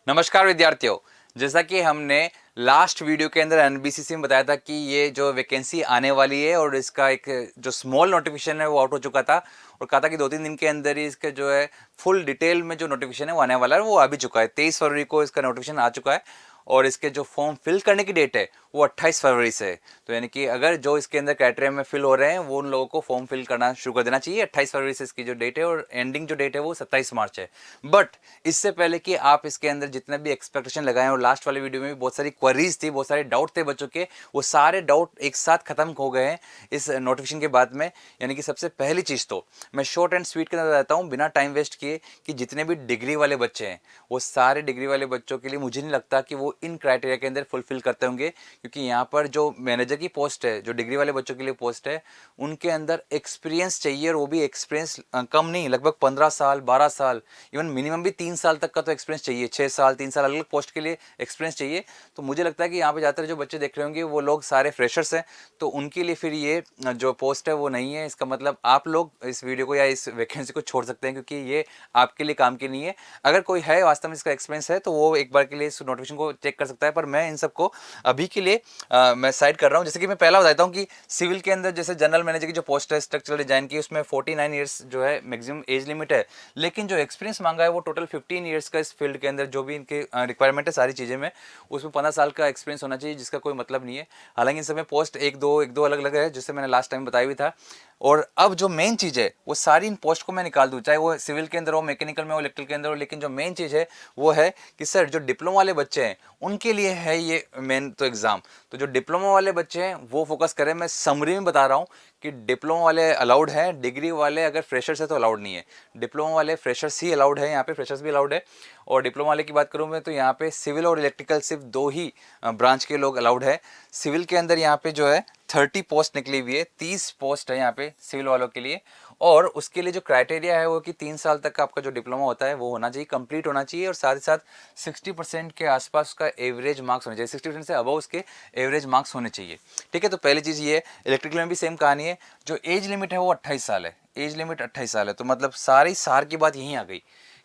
नमस्कार विद्यार्थियों। जैसा कि हमने लास्ट वीडियो के अंदर एनबीसीसी में बताया था कि ये जो वैकेंसी आने वाली है और इसका एक जो स्मॉल नोटिफिकेशन है वो आउट हो चुका था और कहा था कि 2-3 दिन के अंदर ही इसका जो है फुल डिटेल में जो नोटिफिकेशन है वो आने वाला है। वो आ भी चुका है, 23 फरवरी को इसका नोटिफिकेशन आ चुका है और इसके जो फॉर्म फिल करने की डेट है वो 28 फरवरी से है। तो यानी कि अगर जो इसके अंदर क्राइटेरिया में फिल हो रहे हैं वो उन लोगों को फॉर्म फिल करना शुरू कर देना चाहिए। 28 फरवरी से इसकी जो डेट है और एंडिंग जो डेट है वो 27 मार्च है। बट इससे पहले कि आप इसके अंदर जितने भी एक्सपेक्टेशन लगाएं, और लास्ट वाले वीडियो में भी बहुत सारी क्वेरीज थी, बहुत सारे डाउट थे बच्चों के, वो सारे डाउट एक साथ खत्म हो गए हैं इस नोटिफिकेशन के बाद में। यानी कि सबसे पहली चीज़ तो मैं शॉर्ट एंड स्वीट के अंदर बताता हूँ बिना टाइम वेस्ट किए कि जितने भी डिग्री वाले बच्चे हैं वो सारे डिग्री वाले बच्चों के लिए मुझे नहीं लगता कि वो इन क्राइटेरिया के अंदर फुलफिल करते होंगे, क्योंकि यहाँ पर जो मैनेजर की पोस्ट है, जो डिग्री वाले बच्चों के लिए पोस्ट है, उनके अंदर एक्सपीरियंस चाहिए। और वो भी एक्सपीरियंस कम नहीं, लगभग 15 साल 12 साल, इवन मिनिमम भी 3 साल तक का तो एक्सपीरियंस चाहिए। 6 साल 3 साल अलग पोस्ट के लिए एक्सपीरियंस चाहिए। तो मुझे लगता है कि यहाँ पे ज़्यादातर जो बच्चे देख रहे होंगे वो लोग सारे फ्रेशर्स हैं, तो उनके लिए फिर ये जो पोस्ट है वो नहीं है। इसका मतलब आप लोग इस वीडियो को या इस वैकेंसी को छोड़ सकते हैं, क्योंकि ये आपके लिए काम की नहीं है। अगर कोई है वास्तव में इसका एक्सपीरियंस है तो वो एक बार के लिए इस नोटिफिकेशन को चेक कर सकता है, पर मैं इन सबको अभी के लिए मैं साइड कर रहा हूँ। जैसे कि मैं पहला बताता हूँ कि सिविल के अंदर जैसे जनरल मैनेजर की जो पोस्ट है स्ट्रक्चरल डिजाइन की, उसमें 49 ईयर्स जो है मैक्सिमम एज लिमिट है, लेकिन जो एक्सपीरियंस मांगा है वो टोटल 15 ईयर्स का इस फील्ड के अंदर जो भी इनके रिक्वायरमेंट है सारी चीज़ें में, उसमें 15 साल का एक्सपीरियंस होना चाहिए, जिसका कोई मतलब नहीं है। हालांकि इन समय पोस्ट एक दो अलग अलग है, जिससे मैंने लास्ट टाइम बताया भी था। और अब जो मेन चीज़ है वो सारी इन पोस्ट को मैं निकाल दूँ, चाहे वो सिविल के अंदर हो, मैकेनिकल में हो, इलेक्ट्रिकल के अंदर हो, लेकिन जो मेन चीज़ है वो है कि सर जो डिप्लोमा वाले बच्चे हैं उनके लिए है ये मेन तो एग्ज़ाम। तो जो डिप्लोमा वाले बच्चे हैं वो फोकस करें। मैं समरी में बता रहा हूँ कि डिप्लोमा वाले अलाउड हैं, डिग्री वाले अगर फ्रेशर्स है तो अलाउड नहीं है। डिप्लोमा वाले फ्रेशर्स ही अलाउड है, यहाँ पे फ्रेशर्स भी अलाउड है। और डिप्लोमा वाले की बात करूँ मैं तो यहाँ पे सिविल और इलेक्ट्रिकल सिर्फ दो ही ब्रांच के लोग अलाउड है। सिविल के अंदर यहाँ पे जो है 30 पोस्ट निकली हुई है, 30 पोस्ट है यहाँ पे सिविल वालों के लिए। और उसके लिए जो क्राइटेरिया है वो कि 3 साल तक का आपका जो डिप्लोमा होता है वो होना चाहिए, कंप्लीट होना चाहिए, और साथ ही साथ 60% के आसपास उसका एवरेज मार्क्स होने चाहिए, 60% से अबव उसके एवरेज मार्क्स होने चाहिए। ठीक है, तो पहली चीज़ ये है। इलेक्ट्रिकल में भी सेम कहानी है। जो एज लिमिट है वो 28 साल है, एज लिमिट 28 साल है। तो मतलब सारी सार की बात यहीं आ गई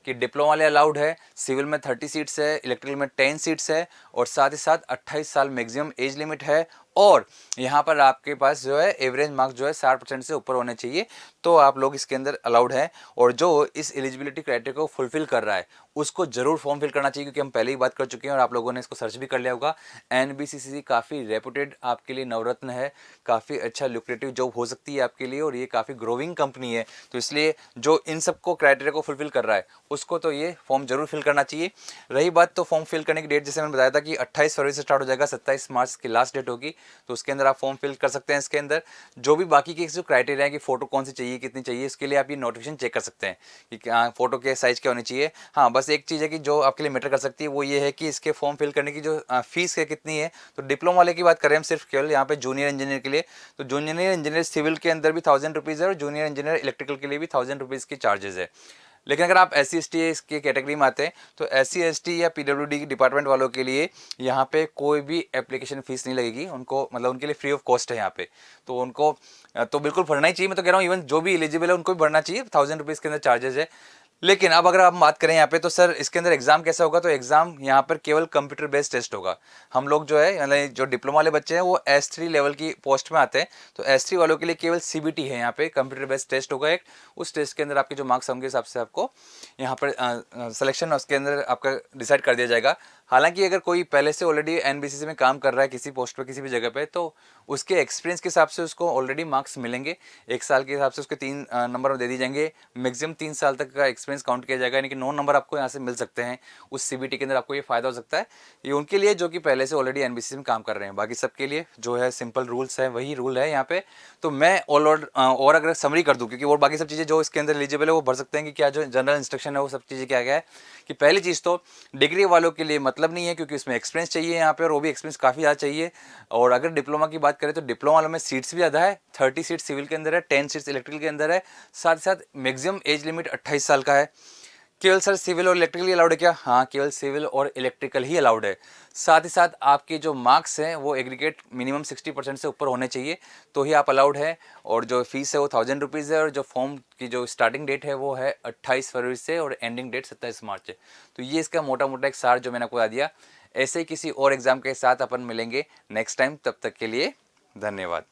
कि डिप्लोमा वाले अलाउड है, सिविल में 30 सीट्स है, इलेक्ट्रिकल में 10 सीट्स है, और साथ ही साथ 28 साल मैक्सिमम एज लिमिट है। और यहाँ पर आपके पास जो है एवरेज मार्क्स जो है 60% से ऊपर होने चाहिए, तो आप लोग इसके अंदर अलाउड है। और जो इस एलिजिबिलिटी क्राइटेरिया को फुलफिल कर रहा है उसको जरूर फॉर्म फिल करना चाहिए, क्योंकि हम पहले ही बात कर चुके हैं और आप लोगों ने इसको सर्च भी कर लिया होगा। एनबीसीसी काफ़ी रेपुटेड आपके लिए नवरत्न है, काफ़ी अच्छा लुक्रेटिव जॉब हो सकती है आपके लिए, और ये काफ़ी ग्रोविंग कंपनी है। तो इसलिए जो इन सबको क्राइटेरिया को फुलफिल कर रहा है उसको तो ये फॉर्म जरूर फिल करना चाहिए। रही बात तो फॉर्म फिल करने की डेट, जैसे मैंने बताया था कि 28 फरवरी से स्टार्ट हो जाएगा, 27 मार्च की लास्ट डेट होगी। तो उसके अंदर आप फॉर्म फिल कर सकते हैं। इसके अंदर जो भी बाकी के जो क्राइटेरिया है कि फोटो कौन सी चाहिए, कितनी चाहिए, इसके लिए आप ये नोटिफिकेशन चेक कर सकते हैं कि फोटो के साइज क्या होनी चाहिए। हाँ, बस एक चीज़ है कि जो आपके लिए मैटर कर सकती है वो ये है कि इसके फॉर्म फिल करने की जो फीस है कितनी है। तो डिप्लोमा वाले की बात करें हम सिर्फ केवल यहाँ पे जूनियर इंजीनियर के लिए, तो जूनियर इंजीनियर सिविल के अंदर भी 1000 रुपीज़ है, और जूनियर इंजीनियर इलेक्ट्रिकल के लिए भी 1000 रुपीज़ की चार्जेस है। लेकिन अगर आप SC ST की कैटेगरी में आते हैं तो SC ST या PWD डिपार्टमेंट वालों के लिए यहाँ पे कोई भी एप्लीकेशन फ़ीस नहीं लगेगी उनको, मतलब उनके लिए फ्री ऑफ कॉस्ट है यहाँ पे। तो उनको तो बिल्कुल भरना ही चाहिए। मैं तो कह रहा हूँ इवन जो भी एलिजिबल है उनको भी भरना चाहिए। 1000 रुपीज़ के अंदर चार्जेस है। लेकिन अब अगर आप बात करें यहाँ पे तो सर इसके अंदर एग्जाम कैसा होगा, तो एग्जाम यहाँ पर केवल कंप्यूटर बेस्ड टेस्ट होगा। हम लोग जो है मतलब जो डिप्लोमा वाले बच्चे हैं वो S3 लेवल की पोस्ट में आते हैं, तो S3 वालों के लिए केवल CBT है, यहाँ पे कंप्यूटर बेस्ड टेस्ट होगा एक। उस टेस्ट के अंदर आपके जो मार्क्स होंगे हिसाब से आपको यहाँ पर सिलेक्शन उसके अंदर आपका डिसाइड कर दिया जाएगा। हालांकि अगर कोई पहले से ऑलरेडी एनबीसीसी में काम कर रहा है किसी पोस्ट पर किसी भी जगह पे, तो उसके एक्सपीरियंस के हिसाब से उसको ऑलरेडी मार्क्स मिलेंगे। 1 साल के हिसाब से उसके 3 नंबर दे दिए जाएंगे। मैक्सिमम 3 साल तक का एक्सपीरियंस काउंट किया जाएगा, यानी कि 9 नंबर आपको यहाँ से मिल सकते हैं उस CBT के अंदर। आपको ये फायदा हो सकता है। ये उनके लिए जो कि पहले से ऑलरेडी एनबीसीसी में काम कर रहे हैं। बाकी सबके लिए जो है सिंपल रूल्स है, वही रूल है यहाँ पे। तो मैं और अगर समरी कर दूँ, क्योंकि और बाकी सब चीज़ें जो इसके अंदर एलिजिबल है वो भर सकते हैं कि क्या जो जनरल इंस्ट्रक्शन है वो सब चीज़ें क्या क्या है। कि पहली चीज़ तो डिग्री वालों के लिए मतलब नहीं है, क्योंकि इसमें एक्सपीरियंस चाहिए यहाँ पे, और वो भी एक्सपीरियंस काफ़ी ज़्यादा चाहिए। और अगर डिप्लोमा की बात करें तो डिप्लोमा वालों में सीट्स भी ज़्यादा है, 30 सीट्स सिविल के अंदर है, 10 सीट्स इलेक्ट्रिकल के अंदर है। साथ ही साथ मैक्सिमम एज लिमिट 28 साल का है। केवल सर सिविल और इलेक्ट्रिकल ही अलाउड है क्या? हाँ, केवल सिविल और इलेक्ट्रिकल ही अलाउड है। साथ ही साथ आपके जो मार्क्स हैं वो एग्रीगेट मिनिमम 60% से ऊपर होने चाहिए, तो ही आप अलाउड है। और जो फीस है वो 1000 रुपीज़ है, और जो फॉर्म की जो स्टार्टिंग डेट है वो है 28 फरवरी से, और एंडिंग डेट 27 मार्च है। तो ये इसका मोटा मोटा एक सार जो मैंने आपको बता दिया। ऐसे ही किसी और एग्जाम के साथ अपन मिलेंगे नेक्स्ट टाइम, तब तक के लिए धन्यवाद।